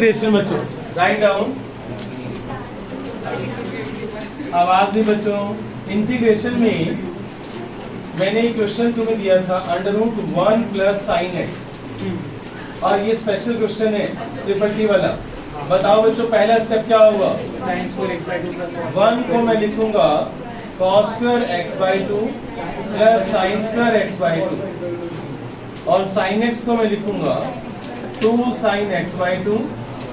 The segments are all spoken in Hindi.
इंटीग्रेशन बच्चों, राइट डाउन। आवाज भी बच्चों, इंटीग्रेशन में मैंने एक क्वेश्चन तुम्हें दिया था √1 प्लस साइन एक्स, और ये स्पेशल क्वेश्चन है ट्रिपल टी वाला। बताओ बच्चों पहला स्टेप क्या होगा? वन को मैं लिखूंगा cos square x by two plus sine square x by two, और साइन एक्स को मैं लिखूंगा 2 sine x by two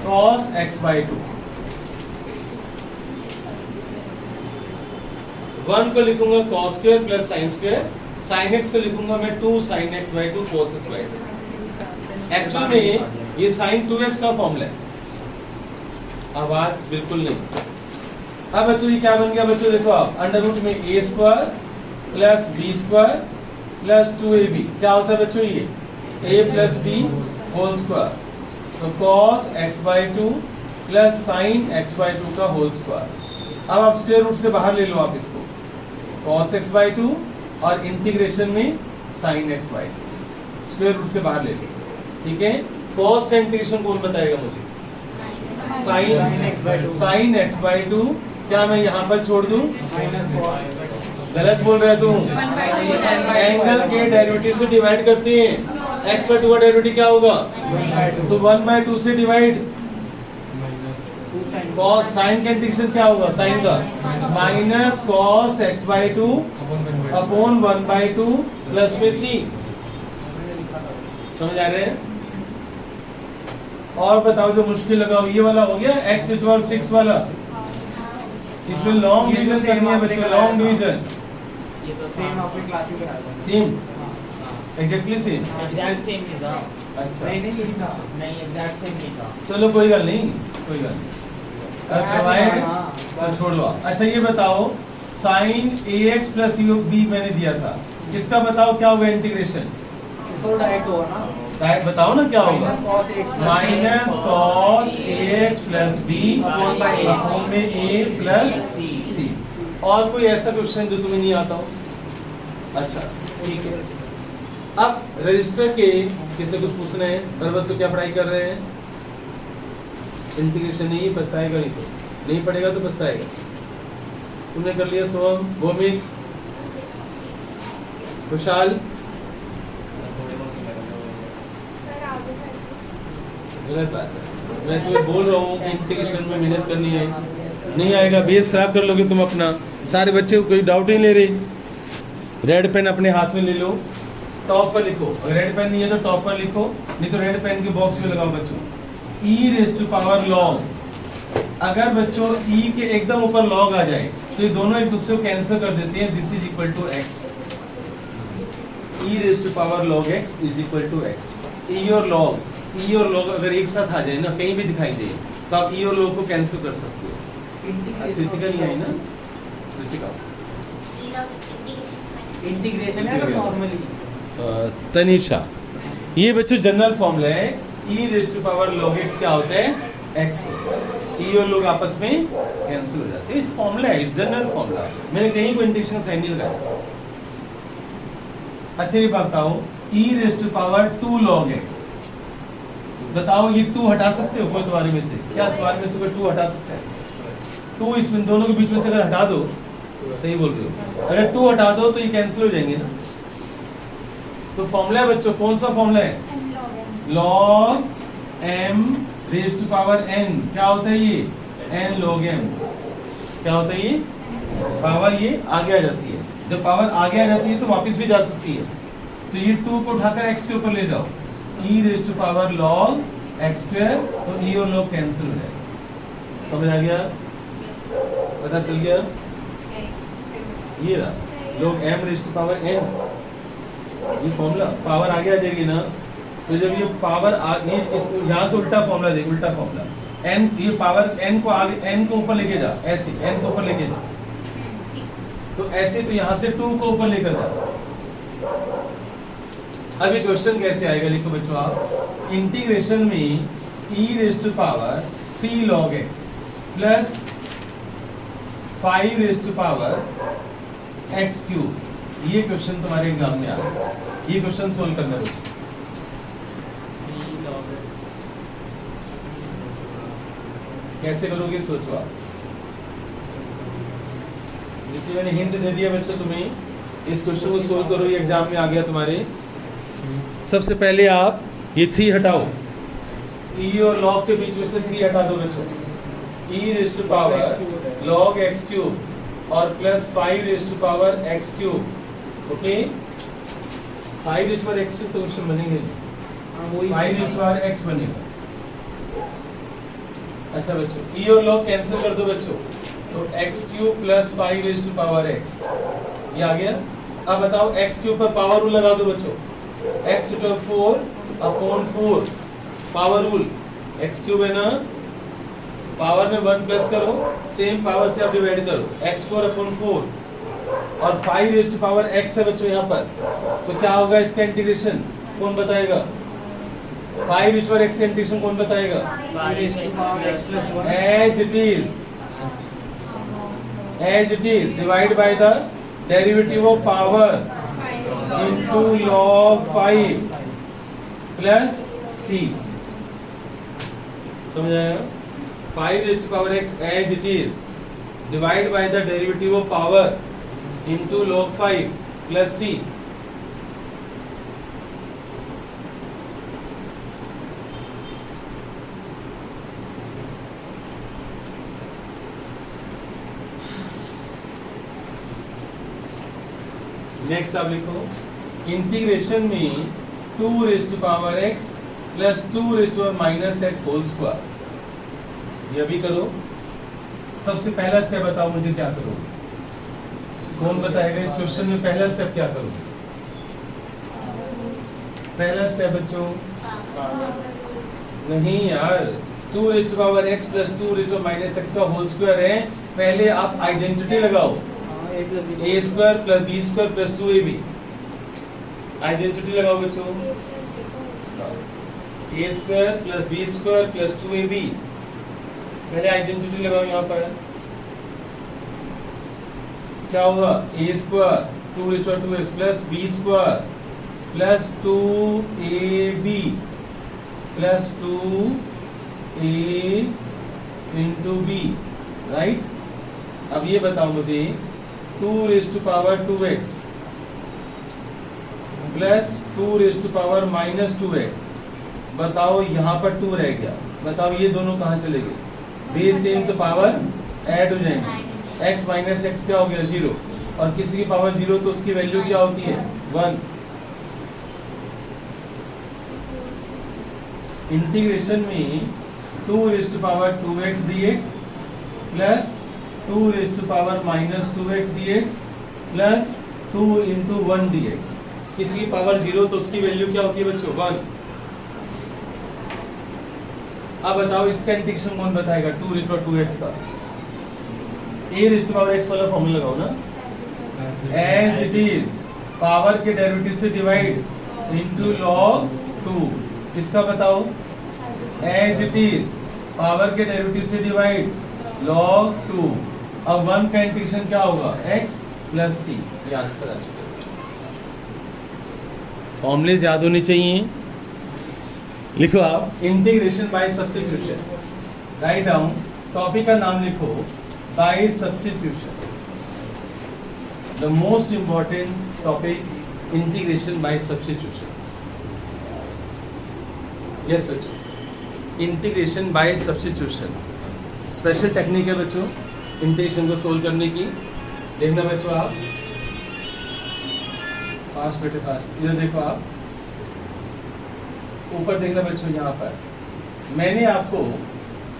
cos x by two. One को लिखूंगा cos square plus sine square, sine x को लिखूंगा मैं 2 sine x by two cos x by two. Actual में ये साइन 2x का फॉर्मूला है। आवाज बिल्कुल नहीं। अब बच्चों ये क्या बन गया बच्चों, देखो आप अंडर रूट में a square plus b square plus 2ab, क्या होता है बच्चों ये a plus b whole square, तो cos x by two plus sine x by two का होल स्क्वायर। अब आप स्क्वायर रूट से बाहर ले लो आप इसको, cos x बाई टू और इंटीग्रेशन में sine x by two, square root से बाहर ले लो, ठीक है। cos का इंटीग्रेशन कौन बताएगा मुझे? साइन x बाई टू, क्या मैं यहाँ पर छोड़ दूं? गलत बोल रहे तू। एंगल के डेरिवेटिव से डिवाइड करते हैं, x बाई टू का डेरिवेटिव क्या होगा? तो 1/2 से डिवाइड, साइन का इंटीग्रेशन क्या होगा? साइन का minus cos x by two upon 1/2 plus में c। समझ आ रहे हैं? और बताओ जो मुश्किल लगाओ, ये वाला हो गया x इक्वल 6 वाला, इसमें लॉन्ग डिवीजन करनी है बच्चों, लॉन्ग डिवीजन। ये तो सेम आपने क्लास में कराया था। Same, exactly same. Exact same नहीं था। अच्छा नहीं यही था। नहीं एग्जैक्ट सेम नहीं था। चलो कोई गल नहीं, कोई गल नहीं। अच्छा छोड़ दो। अच्छा ये बताओ साइन ax प्लस b मैंने दिया था, इसका बताओ क्या होगा इंटीग्रेशन? तो डायरेक्ट होगा ना, डायरेक्ट बताओ ना क्या होगा? Minus cos ax plus b upon में a प्लस c। और कोई ऐसा क्वेश्चन जो तुम्हें नहीं आता हो? अच्छा ठीक है। अब रजिस्टर के किसी कुछ पूछना है? पर्वत तो क्या पढ़ाई कर रहे हैं? इंटीग्रेशन नहीं, पछताएगा नहीं, तो नहीं पढ़ेगा तो पछताएगा। तुमने कर लिया सोहम, भौमिक, विशाल? गलत बात है, मैं तुम्हें बोल रहा हूँ कि इंटीग्रेशन में मेहनत करनी है। नहीं आएगा बेस खराब कर लोगे तुम अपना। सारे बच्चे कोई डाउट ही नहीं ले रहे। रेड पेन अपने हाथ में ले लो, टॉप पर लिखो। रेड पेन नहीं है तो टॉप पर लिखो, नहीं तो रेड पेन के बॉक्स में लगाओ बच्चों। e raise to power log, अगर बच्चों e के एकदम ऊपर लॉग आ जाए तो ये दोनों एक दूसरे को कैंसिल कर देते हैं। This is equal to x, e raise to power log x is equal to x। e और लॉग अगर एक साथ आ जाए ना, कहीं भी दिखाई दे, तो आप e और लॉग को कैंसिल कर सकते हो। कृतिका नहीं आई ना? कृतिका इंटीग्रेशन है नॉर्मली। तनिषा, ये बच्चों जनरल फॉर्मूला है। e raise to power log x क्या होता है? x। e और log आपस में कैंसिल हो जाते हैं। फॉर्मूला है, जनरल फॉर्मूला। मैंने कहीं कोई इंटीग्रेशन साइन नहीं लगाया। अच्छा ये बताओ e raise to power 2 log x, बताओ ये 2 हटा सकते हो कोई तुम्हारे में से? क्या तुम्हारे में से कोई 2 हटा सकता है? 2 इसमें दोनों के बीच में से अगर हटा दो, सही बोल रहे हो, अगर 2 हटा दो तो ये कैंसिल हो जाएंगे ना। तो फॉर्मूला है बच्चों, कौन सा फॉर्मूला है? log m raise to power n, क्या होता है ये? n log m। क्या होता है ये? पावर ये आगे आ जाती है, जब पावर आगे आ जाती है तो वापस भी जा सकती है। तो ये 2 को उठाकर x के ऊपर ले जाओ, e raise to power log x square, तो e और log कैंसिल हो जाएगा। समझ आ गया? पता चल गया? ये रहा log m raise to power n, ये फॉर्मूला। पावर आगे आ जाएगी ना, तो जब ये पावर यहाँ से उल्टा फॉर्मूला देख, उल्टा फॉर्मूला n, ये पावर n को आगे, n को ऊपर लेके जा, ऐसे n को ऊपर लेके जा, तो ऐसे, तो यहाँ से 2 को ऊपर लेकर जा। अब ये क्वेश्चन कैसे आएगा? लिखो बच्चों आप, इंटीग्रेशन में e raise to power 3 log x plus 5 raise to power x cube. ये क्वेश्चन तुम्हारे एग्जाम में आ रहा है, ये क्वेश्चन सोल्व करना है। कैसे करोगे सोचो आप। नीचे मैंने हिंट दे दिया बच्चों, तुम्हें इस क्वेश्चन को सोल्व करो, ये एग्जाम में आ गया तुम्हारे। सबसे पहले आप ये 3 हटाओ, e और log के बीच में से 3 हटा दो बच्चों। e raise to power log x cube और plus 5 raise to power x cube. Okay, 5 raise to power x cube तो क्वेश्चन बनेंगे, 5 रेज़ टू पावर x बनेगा। अच्छा बच्चों, e और log कैंसिल कर दो बच्चों, तो x cube plus 5 raise to power x ये आ गया। अब बताओ x क्यूब पर पावर रूल लगा दो बच्चों, x to 4 upon 4 power rule, x cube है ना, पावर में 1 प्लस करो, सेम पावर से आप डिवाइड करो, x4 अपॉन 4 और 5 रेज़ टू पावर x है बच्चों यहाँ पर, तो क्या होगा इसका इंटीग्रेशन कौन बताएगा? 5 रेज़ टू पावर x का इंटीग्रेशन कौन बताएगा? 5 raised to power x plus 1 as it is divide by the derivative of power into log 5 plus c। समझ आया? 5 raised to power x as it is divide by the derivative of power into log 5 plus c। Next आप लिखो इंटीग्रेशन में 2 raise to power x plus 2 raise to power minus x whole square, ये भी करो। सबसे पहला स्टेप बताओ मुझे क्या करो, कौन बताएगा इस क्वेश्चन में पहला स्टेप क्या करो? पहला स्टेप बच्चों नहीं यार, 2 raise to power x plus 2 raise to power minus x का होल स्क्वायर है, पहले आप आइडेंटिटी लगाओ, a square plus b square plus 2ab, identity लगाओ बच्चों, a square plus b square plus 2ab, पहले आइडेंटिटी लगाओ यहाँ पर, क्या होगा? a square 2 raise to power 2x plus b square plus 2ab plus 2a into b, right. अब ये बताओ मुझे 2 raise to power 2x plus 2 raise to power minus 2x, बताओ यहाँ पर 2 रह गया, बताओ ये दोनों कहाँ चले गए? बेस सेम तो पावर ऐड हो जाएंगे, x माइनस x क्या हो गया? 0, और किसी की पावर 0 तो उसकी वैल्यू क्या होती है? 1। इंटीग्रेशन में 2 raise to power 2x dx plus 2 raise to power minus 2x dx plus 2 into 1 dx, किसी की पावर 0 तो उसकी वैल्यू क्या होती है बच्चों? 1। अब बताओ इसका इंटीग्रेशन कौन बताएगा? 2 रेज़ टू पावर 2x का a raise to power x वाला फॉर्मूला लगाओ ना, as it is पावर के डेरिवेटिव से डिवाइड इंटू log 2, इसका बताओ as it is पावर के डेरिवेटिव से डिवाइड log 2, अब 1 का इंटीग्रेशन क्या होगा? x प्लस c, ये आंसर आ चुका है। फॉर्मूलेज याद होनी चाहिए, लिखो आप integration by substitution, write down, topic का नाम लिखो by substitution, the most important topic integration by substitution. Yes बच्चों, integration by substitution special technique है बच्चों इंटीग्रेशन को सोल्व करने की। देखना बच्चों आप, फास्ट बेटे फास्ट, इधर देखो आप, ऊपर देखना बच्चों, यहाँ पर मैंने आपको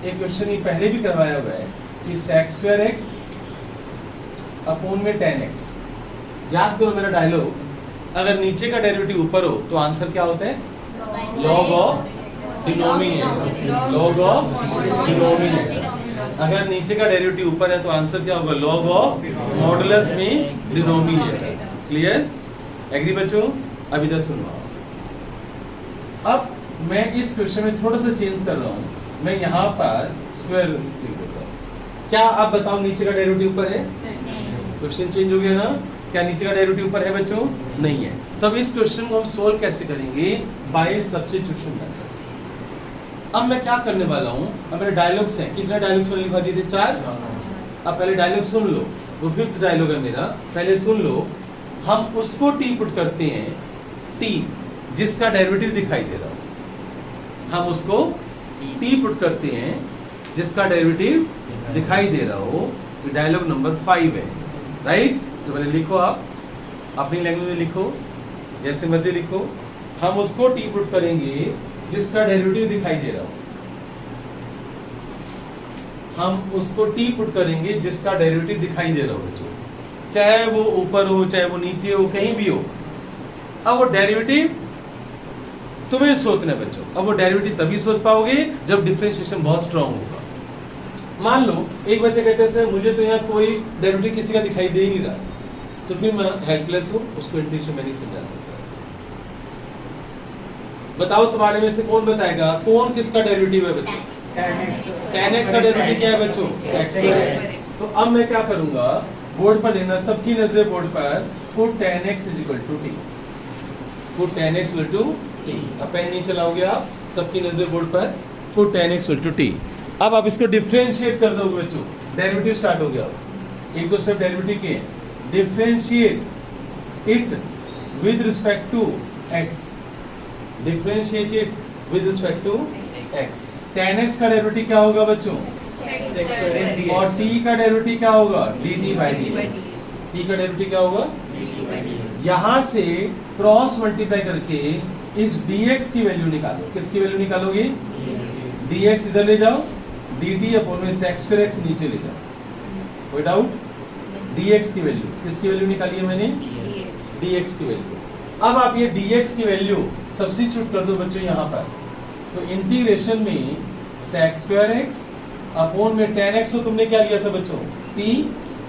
एक क्वेश्चन ये पहले भी करवाया हुआ है कि sec स्क्वायर x अपोन में 10x। याद करो मेरा डायलॉग, अगर नीचे का डेरिवेटिव ऊपर हो तो आंसर क्या होता है? log of denominator, log of denominator. अगर नीचे का डेरिवेटिव ऊपर है तो आंसर क्या होगा? log ऑफ मॉडुलस में डिनोमिनेटर। क्लियर? एग्री बच्चों? अब इधर सुनो, अब मैं इस क्वेश्चन में थोड़ा सा चेंज कर रहा हूँ, मैं यहाँ पर स्क्वायर लिख देता हूँ। क्या आप बताओ नीचे का डेरिवेटिव ऊपर है? क्वेश्चन चेंज हो गया ना? क्या नीचे का डेरिवेटिव ऊपर है बच्चों? नहीं है। तो अब इस क्वेश्चन को हम सोल्व कैसे करेंगे? By substitution method. अब मैं क्या करने वाला हूँ, अब मेरे डायलॉग्स हैं, कितने डायलॉग्स मैंने लिखवा दिए थे? 4। अब पहले डायलॉग सुन लो, वो 5th डायलॉग है मेरा, पहले सुन लो। हम उसको टी पुट करते हैं, टी जिसका डेरिवेटिव दिखाई दे रहा हो, हम उसको टी पुट करते हैं जिसका डेरिवेटिव दिखाई दे रहा हो। डायलॉग नंबर 5 है, राइट? तो पहले लिखो, आप अपनी लैंग्वेज में लिखो, जैसे मर्जी लिखो। हम उसको टी पुट करेंगे जिसका डेरिवेटिव दिखाई दे रहा हो, हम उसको टी पुट करेंगे जिसका डेरिवेटिव दिखाई दे रहा हो बच्चों, चाहे वो ऊपर हो चाहे वो नीचे हो, कहीं भी हो। अब वो डेरिवेटिव तुम्हें सोचना है बच्चों। अब वो डेरिवेटिव तभी सोच पाओगे जब डिफरेंशिएशन बहुत स्ट्रांग होगा। मान लो एक बच्चे कहते हैं सर मुझे तो यहाँ कोई डेरिवेटिव किसी का दिखाई दे ही नहीं रहा, तो फिर मैं हेल्पलेस हूँ, उसको इंटीग्रेशन में नहीं समझा सकता। बताओ तुम्हारे में से कौन बताएगा कौन किसका डेरिवेटिव है बच्चों? tan x का डेरिवेटिव क्या है बच्चों? sec square x। तो अब मैं क्या करूंगा, बोर्ड पर लेना, सबकी नजरें बोर्ड पर। Put tan x is equal to t, put tan x equal to t। अब पेन नहीं चलाओगे आप, सबकी नजरें बोर्ड पर। Put tan x equal to t। अब आप इसको डिफरेंशिएट कर दोगे बच्चों, डेरिवेटिव स्टार्ट हो गया। एक दो स्टेप डेरिवेटिव के, differentiate it with respect to x, differentiate it with respect to x। tan x का डेरिवेटिव क्या होगा बच्चों? और t का डेरिवेटिव क्या होगा? dt by dx। t का डेरिवेटिव क्या होगा? यहां से क्रॉस मल्टीप्लाई करके इस dx की वैल्यू निकालो। किसकी वैल्यू निकालोगे? dx इधर ले जाओ, dt अपॉन में sec square x नीचे ले जाओ। कोई डाउट? dx की वैल्यू, किसकी वैल्यू निकाली है मैंने? dx की वैल्यू। अब आप ये dx की वैल्यू सब्स्टिट्यूट कर दो बच्चों यहाँ पर। तो इंटीग्रेशन में sec square x अपॉन में tan x को तुमने क्या लिया था बच्चों? t।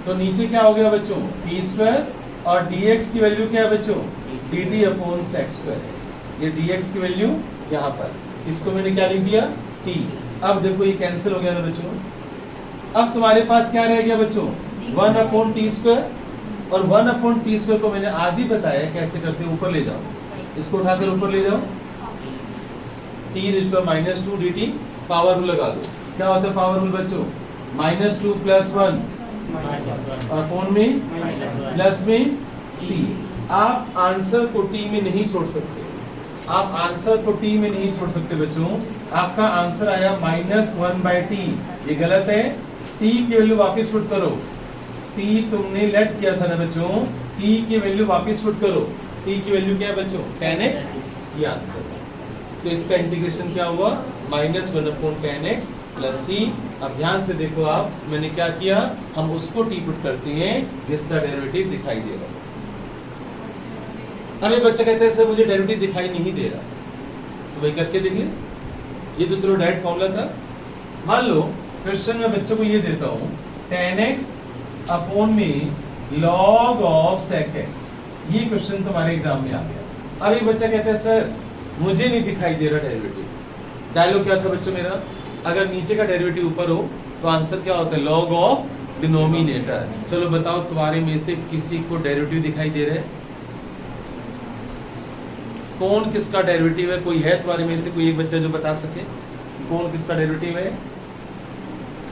तो नीचे क्या हो गया बच्चों? t स्क्वायर, और dx की वैल्यू क्या है बच्चों? dt upon sec square x। ये dx की वैल्यू यहाँ पर, इसको मैंने क्या लिख दिया? t। अब देखो ये कैंसिल हो गया ना बच्चों। अब तुम्हारे पास क्या रह गया बच्चों? 1 अपॉन टी स्क्वायर, और 1 अपॉन टी स्क्वायर को मैंने आज ही बताया कैसे करते हैं। ऊपर ले जाओ, इसको उठाकर ऊपर ले जाओ, t raise to minus 2 dt, power rule लगा दो। क्या होता है पावर रूल बच्चों? -2 + 1 और अपॉन में प्लस में c। आप आंसर को t में नहीं छोड़ सकते, आप आंसर को t में नहीं छोड़ सकते बच्चों। आपका आंसर आया -1/t, ये गलत है। t की वैल्यू वापस पुट करो, t तुमने लेट किया था ना बच्चों, t की वैल्यू वापस पुट करो। t की वैल्यू क्या है बच्चों? tan x, ये आंसर है। तो इसका इंटीग्रेशन क्या हुआ? -1/tan x + c। अब ध्यान से देखो आप, मैंने क्या किया, हम उसको t पुट करते हैं जिसका डेरिवेटिव दिखाई दे रहा है। अब ये बच्चा कहता है सर मुझे डेरिवेटिव दिखाई नहीं दे रहा, तो वही करके देख ले। ये तो चलो डायरेक्ट फॉर्मूला था। मान लो क्वेश्चन में बच्चों को ये देता हूँ, tan x अपॉन में log of sec x। ये क्वेश्चन तुम्हारे एग्जाम में आ गया। अब ये बच्चा कहता है सर मुझे नहीं दिखाई दे रहा डेरिवेटिव। डायलॉग क्या था बच्चों मेरा? अगर नीचे का डेरिवेटिव ऊपर हो तो आंसर क्या होता है? log of denominator. चलो बताओ तुम्हारे में से किसी को डेरिवेटिव दिखाई दे रहा है? कौन किसका डेरिवेटिव है? कोई है तुम्हारे में से कोई एक बच्चा जो बता सके कौन किसका डेरिवेटिव है?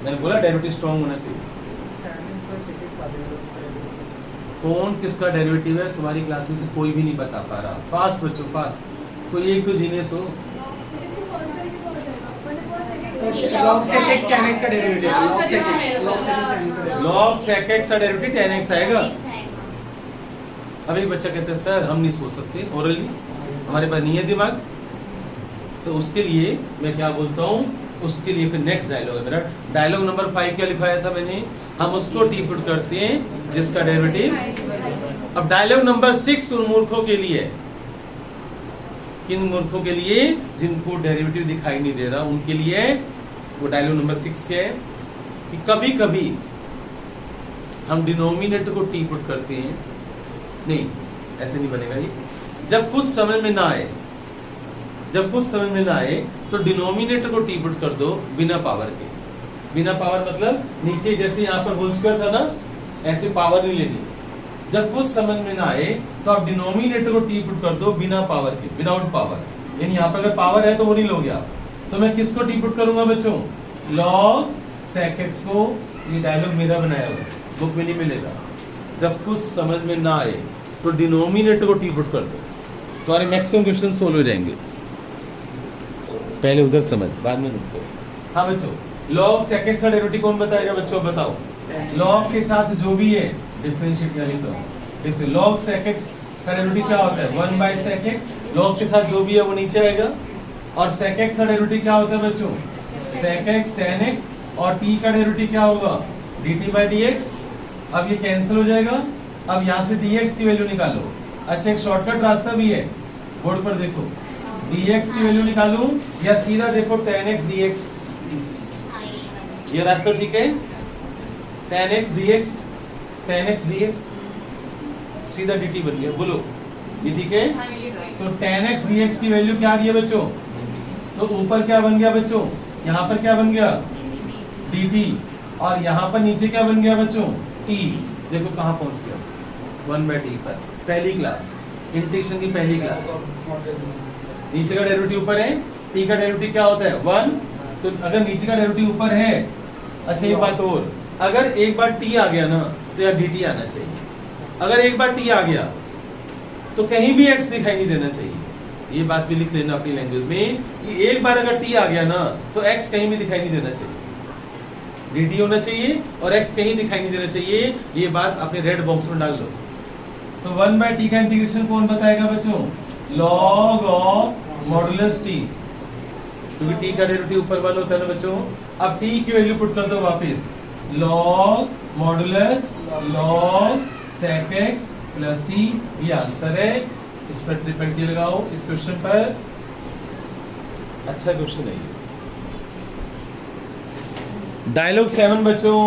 मैंने बोला डेरिवेटिव स्ट्रॉन्ग होना चाहिए। कौन किसका डेरिवेटिव है? तुम्हारी क्लास में से कोई भी नहीं बता पा रहा। फास्ट बच्चों फास्ट, कोई एक तो जीनियस हो। log sec x tan x का डेरिवेटिव, log sec x का डेरिवेटिव tan x आएगा। अब एक बच्चा कहता है सर हम नहीं सोच सकते ओरली, हमारे पास नहीं है दिमाग। तो उसके लिए मैं क्या बोलता हूँ, उसके लिए फिर नेक्स्ट डायलॉग है मेरा। डायलॉग नंबर 5 क्या लिखाया था मैंने? हम उसको टी पुट करते हैं जिसका डेरिवेटिव। अब डायलॉग नंबर 6 उन मूर्खों के लिए, किन मूर्खों के लिए? जिनको डेरिवेटिव दिखाई नहीं दे रहा उनके लिए। वो डायलॉग नंबर 6 क्या है कि कभी कभी हम डिनोमिनेटर को टी पुट करते हैं। नहीं ऐसे नहीं बनेगा ये। जब कुछ समझ में ना आए, जब कुछ समझ में ना आए तो डिनोमिनेटर को टी पुट कर दो बिना पावर के। बिना पावर मतलब नीचे जैसे यहाँ पर होल स्क्वायर था ना, ऐसे पावर नहीं लेनी। जब कुछ समझ में ना आए तो आप डिनोमिनेटर को टी पुट कर दो बिना पावर के, विदाउट पावर। यानी यहाँ पर अगर पावर है तो वो नहीं लोगे आप, तो मैं किसको टी पुट करूंगा बच्चों? log sec x को। ये डायलॉग मेरा बनाया हुआ, बुक में नहीं मिलेगा। जब कुछ समझ में ना आए तो डिनोमिनेटर को टी पुट कर दो, तुम्हारे मैक्सिमम क्वेश्चन सोल्व हो जाएंगे। पहले उधर समझ, बाद में रुको। हाँ बच्चों, log sec x का डेरिवेटिव कौन बताएगा बच्चों? बताओ। log के साथ जो भी है डिफरेंशिएट यानी तो log sec x का डेरिवेटिव क्या होता है? 1 by sec x। log के साथ जो भी है वो नीचे आएगा। और sec x का डेरिवेटिव क्या होता है बच्चों? sec x tan x। और t का डेरिवेटिव क्या होगा? dt by dx। अब ये कैंसिल हो जाएगा। अब यहाँ से dx की वैल्यू निकालो। अच्छा, एक शॉर्टकट रास्ता भी है, बोर्ड पर देखो। dx की वैल्यू निकालो या सीधा देखो tan x dx। ये रास्ता ठीक है? tan x dx सीधा dt बन गया। बोलो, ये ठीक है? तो tan x dx की वैल्यू क्या आ रही है बच्चों? तो ऊपर क्या बन गया बच्चों? यहाँ पर क्या बन गया? dt। और यहाँ पर नीचे क्या बन गया बच्चों? t। देखो कहाँ पहुँच गया, 1/t पर। पहली क्लास, इंटीग्रेशन की पहली क्लास। नीचे का डेरिवेटिव ऊपर है, t का डेरिवेटिव क्या होता है? 1। तो अगर नीचे का डेरिवेटिव ऊपर है, अच्छा ये बात और, अगर एक बार t आ गया ना तो यार dt आना चाहिए। अगर एक बार t आ गया तो कहीं भी x दिखाई नहीं देना चाहिए। ये बात भी लिख लेना अपनी लैंग्वेज में कि एक बार अगर t आ गया ना तो x कहीं भी दिखाई नहीं देना चाहिए, dt होना चाहिए और x कहीं दिखाई नहीं देना चाहिए। ये बात अपने रेड बॉक्स में डाल लो। तो 1/t का इंटीग्रेशन कौन बताएगा बच्चों? log ऑफ मॉडुलस t, क्योंकि t का डेरिवेटिव ऊपर 1 होता है ना बच्चों। अब t की वैल्यू पुट कर दो वापस, log modulus log sec x plus c। ये आंसर है। इस पर ट्रिपल टी लगाओ इस क्वेश्चन पर। अच्छा क्वेश्चन है ये। डायलॉग 7 बच्चों,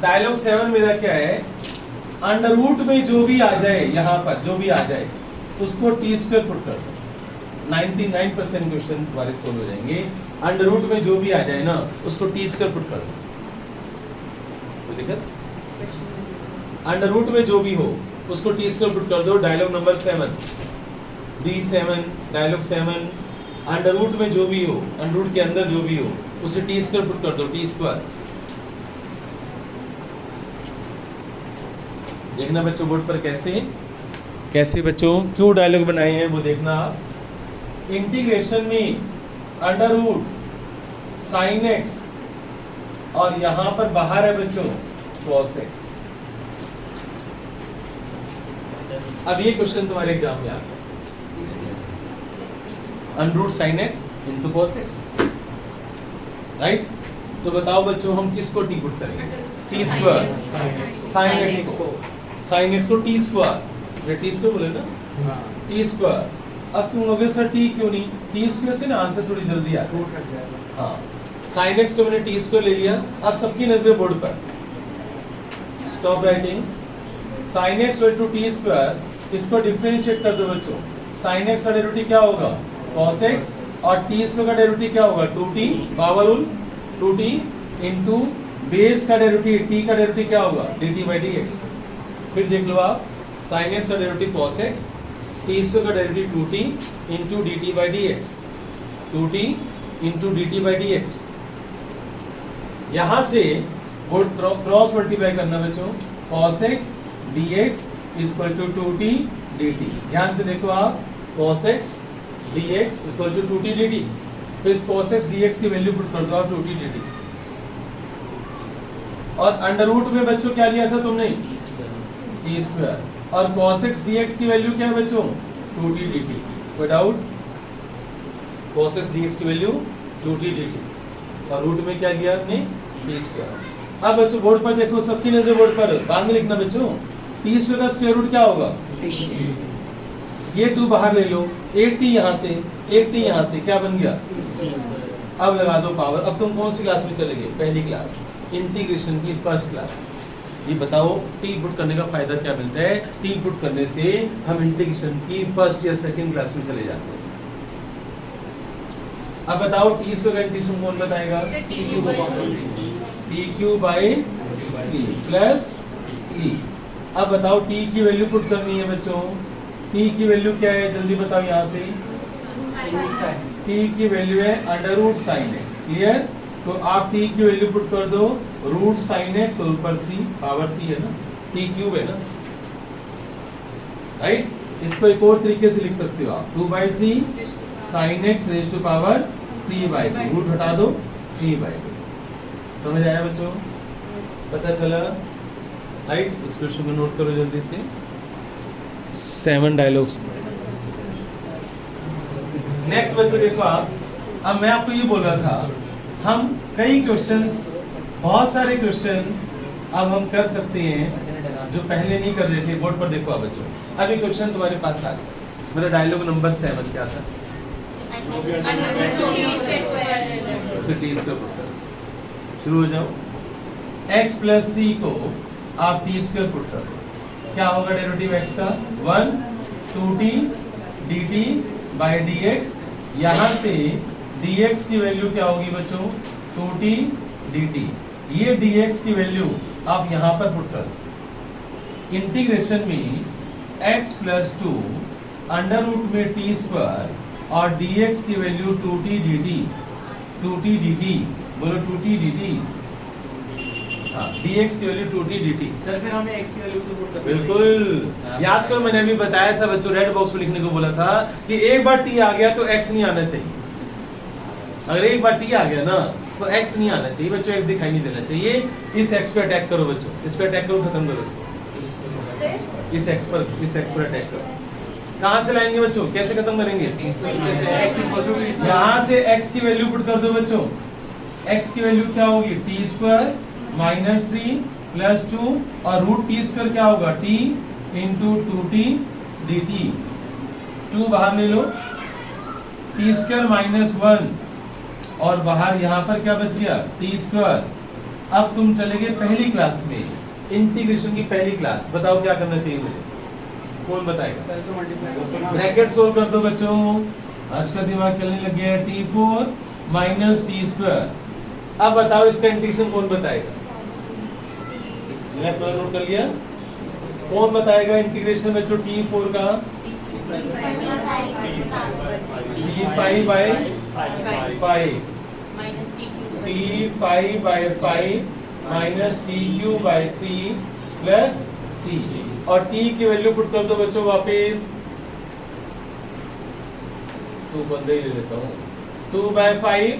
डायलॉग 7 मेरा क्या है? अंडर रूट में जो भी आ जाए, यहाँ पर जो भी आ जाए उसको टी स्क्वायर पुट कर दो। 99% क्वेश्चन तुम्हारे सोल्व हो जाएंगे। अंडर रूट में जो भी आ जाए ना उसको टी स्क्वायर पुट कर दो। कोई दिक्कत? अंडर रूट में जो भी हो उसको टी स्क्वायर पुट कर दो। Dialogue number 7 D7, dialogue 7। Under root में जो भी हो, अंडर रूट के अंदर जो भी हो उसे टी स्क्वायर पुट कर दो, टी स्क्वायर। देखना बच्चों बोर्ड पर कैसे बच्चों क्यों डायलॉग बनाए हैं वो देखना आप। इंटीग्रेशन में अंडर रूट साइन एक्स और यहाँ पर बाहर है बच्चों कॉस एक्स। अब ये क्वेश्चन तुम्हारे एग्जाम में आ गया, under root sine x into cos x, right? तो बताओ बच्चों हम किसको टी पुट करेंगे? टी स्क्वायर साइन एक्स को टी स्क्वायर, ये टी स्क्वायर बोले ना, टी स्क्वायर। अब तुम अगर सर टी क्यों नहीं? टी स्क्वायर से ना आंसर थोड़ी जल्दी आता है। हाँ, साइन एक्स को मैंने टी स्क्वायर ले लिया। अब सबकी नजर बोर्ड पर, stop writing. Sine x equal to t square, इसको डिफरेंशिएट कर दो बच्चों। साइन एक्स का डेरिवेटिव क्या होगा? Cos x. और टी स्क्वायर का डेरिवेटिव क्या होगा? 2t power rule 2t into base का डेरिवेटिव t का डेरिवेटिव क्या होगा? dt by dx। फिर देख लो आप, साइन एक्स का derivative cos x, t square का derivative 2t into dt by dx, 2t into dt by dx। यहाँ से क्रॉस मल्टीप्लाई करना बच्चों, cos x dx equal to 2t dt। ध्यान से देखो आप, cos x dx equal to 2t dt। तो इस cos x dx की वैल्यू पुट कर दो आप 2t dt। और अंडर रूट में बच्चों क्या लिया था तुमने? t square. और cos x dx की वैल्यू क्या है बच्चों? 2t dt। कोई डाउट? cos x dx की वैल्यू 2t dt और रूट में क्या लिया आपने? t square. अब बच्चों बोर्ड पर देखो, सबकी नजर बोर्ड पर, बाद में लिखना बच्चों। t स्क्वायर का स्क्वायर रूट क्या होगा? ये 2 बाहर ले लो, एक t यहाँ से, एक t यहाँ से, क्या बन गया? अब लगा दो पावर। अब तुम कौन सी क्लास में चले गए? पहली क्लास, इंटीग्रेशन की फर्स्ट क्लास। ये बताओ टी पुट करने का फायदा क्या मिलता है? टी पुट करने से हम इंटीग्रेशन की फर्स्ट या सेकंड क्लास में चले जाते हैं। अब बताओ टी स्क्वायर का इंटीग्रेशन कौन बताएगा? T cube by t plus c. अब बताओ टी की वैल्यू पुट करनी है बच्चों। टी की वैल्यू क्या है? जल्दी बताओ यहाँ से। t की वैल्यू है under root sine x, clear. तो आप t की वैल्यू पुट कर दो रूट साइन एक्स और ऊपर 3 पावर 3 है ना, t क्यूब है ना, राइट। इसको एक और तरीके से लिख सकते हो आप 2/3 sine x raise to power 3/2, root हटा दो 3/2। समझ आया बच्चों, पता चला, राइट। इस क्वेश्चन को नोट करो जल्दी से, 7 डायलॉग्स। नेक्स्ट बच्चों देखो आप, अब मैं आपको ये बोल रहा था हम कई क्वेश्चंस, बहुत सारे क्वेश्चन अब हम कर सकते हैं जो पहले नहीं कर रहे थे। बोर्ड पर देखो आप बच्चों, अभी क्वेश्चन तुम्हारे पास आ गया। मेरा डायलॉग नंबर 7 क्या था? उसे टी स्क्वायर पुट करो, शुरू हो जाओ। x प्लस 3 को आप टी स्क्वायर पुट करो, क्या होगा डेरिवेटिव x का? 1 2t dt बाय dx। यहाँ से dx की वैल्यू क्या होगी बच्चों? 2t dt। ये dx की वैल्यू आप यहाँ पर पुट करो। इंटीग्रेशन में x प्लस 2 अंडर रूट में t स्क्वायर और dx की value 2t dt, 2t dt, बोलो 2t dt। हाँ, dx की वैल्यू 2t dt। सर फिर हमें x की वैल्यू तो पुट करनी बिल्कुल याद करो, मैंने अभी बताया था बच्चों, रेड बॉक्स में लिखने को बोला था कि एक बार t आ गया तो x नहीं आना चाहिए। अगर एक बार t आ गया ना तो x नहीं आना चाहिए बच्चों, x दिखाई नहीं देना चाहिए। इस x पे अटैक करो बच्चों, इस पे अटैक करो, खत्म करो इसको। इस x पर अटैक करो। कहाँ से लाएंगे बच्चों, कैसे खत्म करेंगे? यहाँ से x की वैल्यू पुट कर दो बच्चों। x की वैल्यू क्या होगी? t स्क्वायर माइनस 3 प्लस 2 और रूट टी स्क्वायर क्या होगा? t into 2t dt। 2 बाहर ले लो, t स्क्वायर माइनस 1 और बाहर यहाँ पर क्या बच गया? t square. अब तुम चले गए पहली क्लास में, इंटीग्रेशन की पहली क्लास। बताओ क्या करना चाहिए मुझे, कौन बताएगा? ब्रैकेट सोल्व कर दो बच्चों, आज का दिमाग चलने लग गया है। t4 minus T square. अब बताओ इसका इंटीग्रेशन कौन बताएगा? नोट कर लिया, कौन बताएगा इंटीग्रेशन बच्चों t4 का? t5 by 5 t5 by 5 minus t3 by 3 plus c। और t की वैल्यू पुट कर दो बच्चों वापस, 2 बंदे ही ले लेता हूँ। 2/5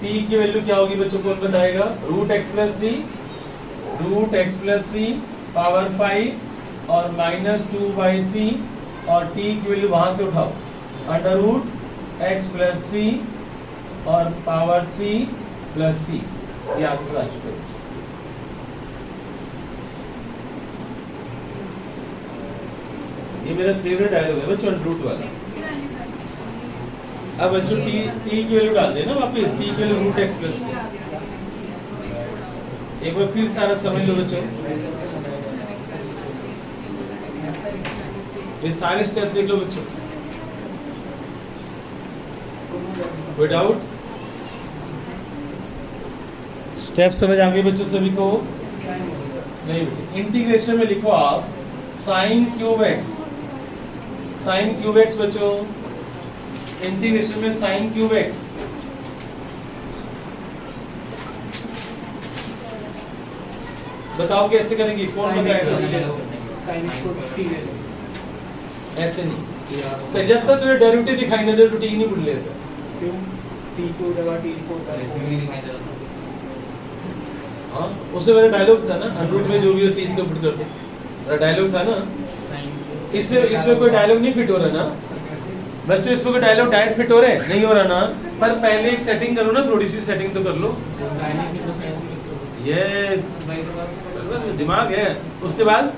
t की वैल्यू क्या होगी बच्चों, कौन बताएगा? रूट x प्लस 3 पावर 5 और माइनस 2/3 और t की वैल्यू वहां से उठाओ, अंडर रूट x प्लस 3 और पावर 3 प्लस c। ये आंसर आ चुका है। ये मेरा फेवरेट डायलॉग है बच्चों, रूट वाला। अब बच्चों t की वैल्यू डाल देना वापस, t की वैल्यू रूट x प्लस 3। एक बार फिर सारा समझ लो बच्चों, ये सारे स्टेप्स लिख लो बच्चों। कोई डाउट? स्टेप समझ आ गए बच्चों सभी को? नहीं बच्चों, इंटीग्रेशन में लिखो आप sine cube x. Sine cube x बच्चों, इंटीग्रेशन में साइन क्यूब एक्स। बताओ कैसे करेंगे, कौन बताएगा? ऐसे नहीं, तो जब तक तुझे डेरिवेटिव दिखाई नहीं दे तो ठीक नहीं बोल लेता। क्यों? t की जगह t4 हाँ, उसमें मेरा डायलॉग था ना, रूट में जो भी हो 30 को पुट कर दो, मेरा डायलॉग था ना। इसमें कोई डायलॉग नहीं फिट हो रहा ना बच्चों, इसमें कोई डायलॉग डायरेक्ट फिट हो रहा है? नहीं हो रहा ना, पर पहले एक सेटिंग करो ना, थोड़ी सी सेटिंग तो कर लो। यस, दिमाग है। उसके बाद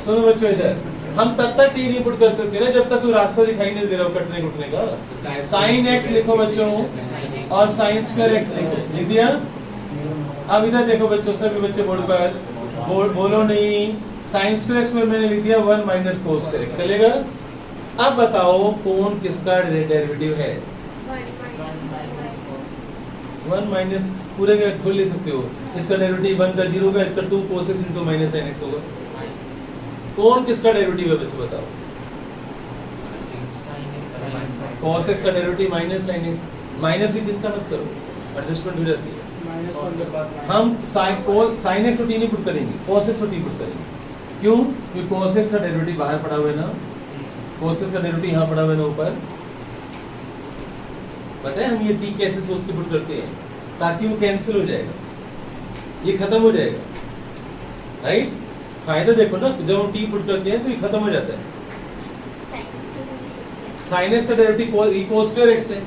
सुनो बच्चों, इधर हम तब तक टी नहीं पुट कर सकते ना जब तक कोई रास्ता दिखाई नहीं दे रहा हो कटने कुटने का। साइन एक्स लिखो बच्चों और साइन स्क्वायर एक्स लिखो, लिख दिया? अब इधर देखो बच्चों, सभी बच्चे बोर्ड पर बोलो नहीं। साइन स्क्वायर एक्स में मैंने लिख दिया 1 माइनस कोस स्क्वायर एक्स, चलेगा? अब बताओ कौन किसका डेरिवेटिव है? 1 माइनस पूरे का खोल ले सकते हो। इसका डेरिवेटिव 1 का 0 का, इसका 2 cos x into minus sin x होगा। कौन किसका डेरिवेटिव है बच्चों बताओ? cos x का derivative minus sin x, minus की चिंता मत करो, एडजस्टमेंट हो जाती है। माइनस वन के बाद हम sin x और t नहीं पुट करेंगे, cos x और t पुट करेंगे। क्यों? क्योंकि cos x का डेरिवेटिव बाहर पड़ा हुआ है ना, cos x का डेरिवेटिव यहाँ पड़ा हुआ है ना ऊपर। पता है हम ये t कैसे सोच के पुट करते हैं? ताकि वो कैंसिल हो जाएगा, ये खत्म हो जाएगा, राइट? फायदा देखो ना, जब हम t पुट करते हैं तो ये खत्म हो जाता है। sin x का डेरिवेटिव cos स्क्वायर x है,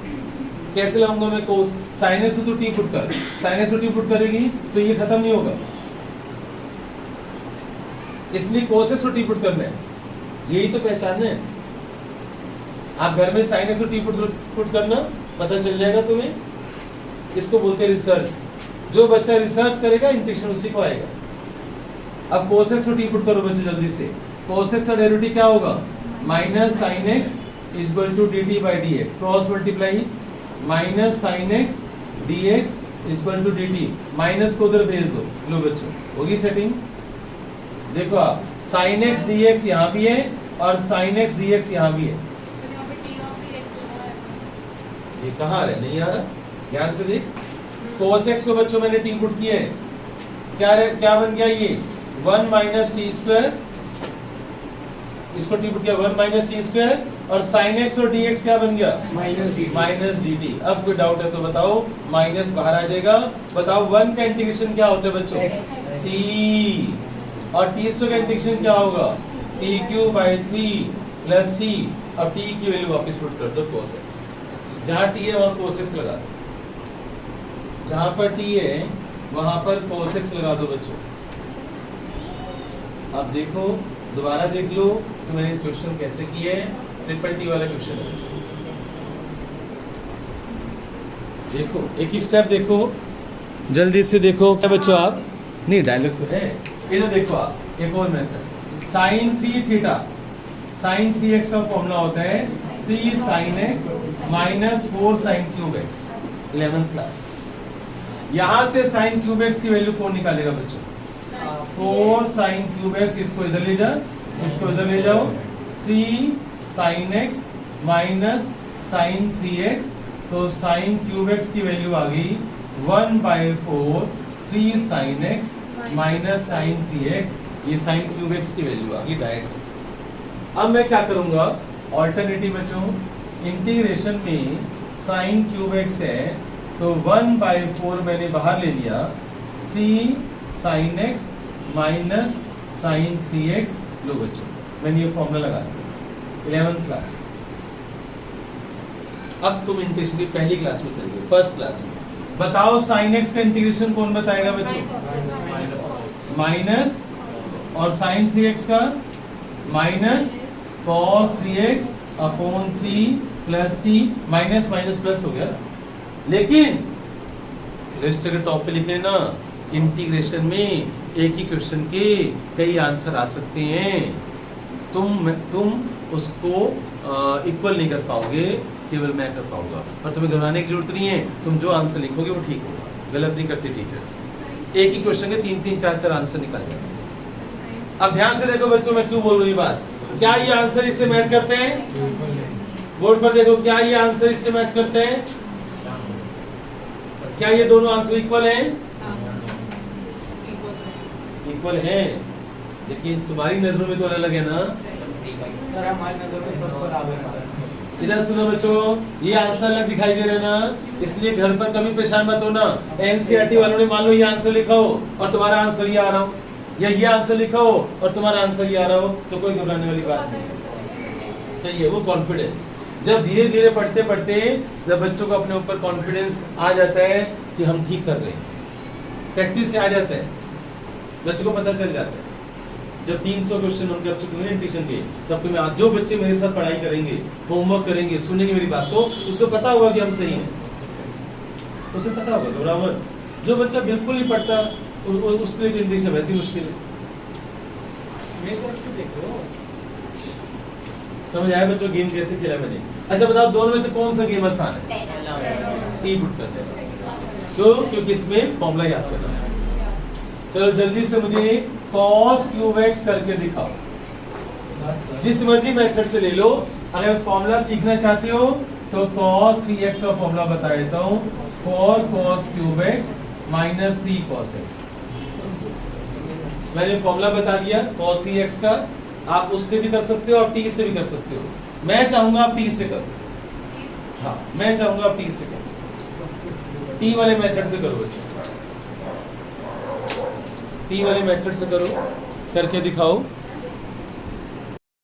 कैसे लाऊंगा मैं cos? sin x तो t पुट कर, sin x तो t पुट करेगी तो ये खत्म नहीं होगा, इसलिए cos x और t पुट करना है। यही तो पहचान है। आप घर में sin x और t पुट करना, पता चल जाएगा तुम्हें। इसको बोलते हैं रिसर्च। जो बच्चा रिसर्च करेगा इंट्यूशन उसी को आएगा। अब cos x और t पुट करो बच्चों जल्दी से। cos x का डेरिवेटिव क्या होगा? Minus sin x is equal to dt by dx, cross multiply minus sin x dx is equal to dt, minus को उधर भेज दो। लो बच्चों होगी सेटिंग। देखो आप sin x dx यहाँ भी है और sin x dx यहाँ भी है। ये कहाँ आ रहा है? नहीं आ रहा, ध्यान से देख। cos x को बच्चों मैंने t पुट किया है, क्या बन गया ये? 1 माइनस टी स्क्वायर, इसको t पुट किया 1 माइनस टी स्क्वायर, और sin x और dx क्या बन गया? Minus dt। अब कोई डाउट है तो बताओ, माइनस बाहर आ जाएगा। बताओ 1 का इंटीग्रेशन क्या होता है बच्चों? t, और t का इंटीग्रेशन क्या होगा? t cube by 3 plus c। अब t की वैल्यू वापस पुट कर दो cos x, जहाँ t है वहाँ cos x लगा दो, जहाँ पर t है वहाँ पर cos x लगा दो बच्चों। अब देखो, दोबारा देख लो कि मैंने इस क्वेश्चन कैसे किया है। ट्रिपल टी वाला क्वेश्चन है, देखो एक एक स्टेप देखो, जल्दी से देखो। क्या बच्चों आप नहीं, डायलॉग तो है, इधर देखो आप। एक और method, sin 3 theta, sin 3x का फॉर्मूला होता है 3 sin x minus 4 sin cube x, 11th class. यहाँ से sin क्यूब x की वैल्यू कौन निकालेगा बच्चों? 4 sin क्यूब x, इसको इधर ले जाओ, इसको इधर ले जाओ। 3 sin x minus sin 3x, तो sin क्यूब x की वैल्यू आ गई 1/4 3 sin x minus sin 3x, ये sin क्यूब x की वैल्यू आ गई डायरेक्ट। अब मैं क्या करूंगा? ऑल्टरनेटिव बच्चों, इंटीग्रेशन में sin क्यूब x है तो 1/4 मैंने बाहर ले लिया, 3 sin x minus sin 3x। लो बच्चों मैंने ये फॉर्मूला लगा दिया, 11th क्लास। अब तुम इंटीग्रेशन की पहली क्लास में चल गए, फर्स्ट क्लास में। बताओ sin x का इंटीग्रेशन कौन बताएगा बच्चों? माइनस, और sin 3x का minus cos 3x upon 3 plus c, minus minus plus हो गया। लेकिन रजिस्टर के टॉप पे लिख लेना, इंटीग्रेशन में एक ही क्वेश्चन के कई आंसर आ सकते हैं। तुम उसको इक्वल नहीं कर पाओगे, केवल मैं कर पाऊंगा। और तुम्हें घबराने की जरूरत नहीं है, तुम जो आंसर लिखोगे वो ठीक होगा, गलत नहीं करते टीचर्स। एक ही क्वेश्चन के 3-3, 4-4 आंसर निकालेंगे। अब ध्यान से देखो बच्चों, मैं क्यों बोल रही बात। क्या ये आंसर इससे मैच करते हैं? बोर्ड पर देखो, क्या ये आंसर इससे मैच करते हैं? क्या ये दोनों आंसर इक्वल हैं? इक्वल हैं, लेकिन तुम्हारी नजरों में तो अलग है ना। इधर सुनो बच्चों, ये आंसर अलग दिखाई दे रहे ना, इसलिए घर पर कभी परेशान मत होना। एनसीईआरटी वालों ने मान लो ये आंसर लिखा हो और तुम्हारा आंसर ये आ रहा हो, या ये आंसर लिखा हो और तुम्हारा आंसर ये आ रहा हो, तो कोई घबराने वाली बात नहीं। सही है, वो कॉन्फिडेंस। जब धीरे धीरे पढ़ते पढ़ते जब बच्चों को अपने ऊपर कॉन्फिडेंस आ जाता है कि हम ठीक कर रहे हैं, प्रैक्टिस से आ जाता है, बच्चे को पता चल जाता है। जब 300 क्वेश्चन उनके अब चुके हैं ट्यूशन के, तब तुम्हें आज जो बच्चे मेरे साथ पढ़ाई करेंगे, होमवर्क करेंगे, सुनेंगे मेरी बात को, उसको पता होगा कि हम सही हैं, उसे पता होगा। बराबर जो बच्चा बिल्कुल नहीं पढ़ता उसके लिए इंग्लिश वैसी मुश्किल है। समझ आया बच्चों गेम कैसे खेला मैंने? अच्छा बताओ, दोनों में से कौन सा गेम आसान है? टी पुट करना है। क्यों? क्योंकि इसमें फॉर्मूला याद करना है। चलो जल्दी से मुझे cos क्यूब x करके दिखाओ। जिस मर्जी मेथड से ले लो। अगर फॉर्मूला सीखना चाहते हो तो cos 3x का फॉर्मूला बता देता हूँ, 4 cos cube x minus 3 cos x। मैंने फॉर्मूला बता दिया cos 3x का, आप उससे भी कर सकते हो और t से भी कर सकते हो। मैं चाहूंगा आप t से करो, हाँ मैं चाहूंगा आप t से करो, t वाले मेथड से करो बच्चे, t वाले मेथड से करो, करके दिखाओ।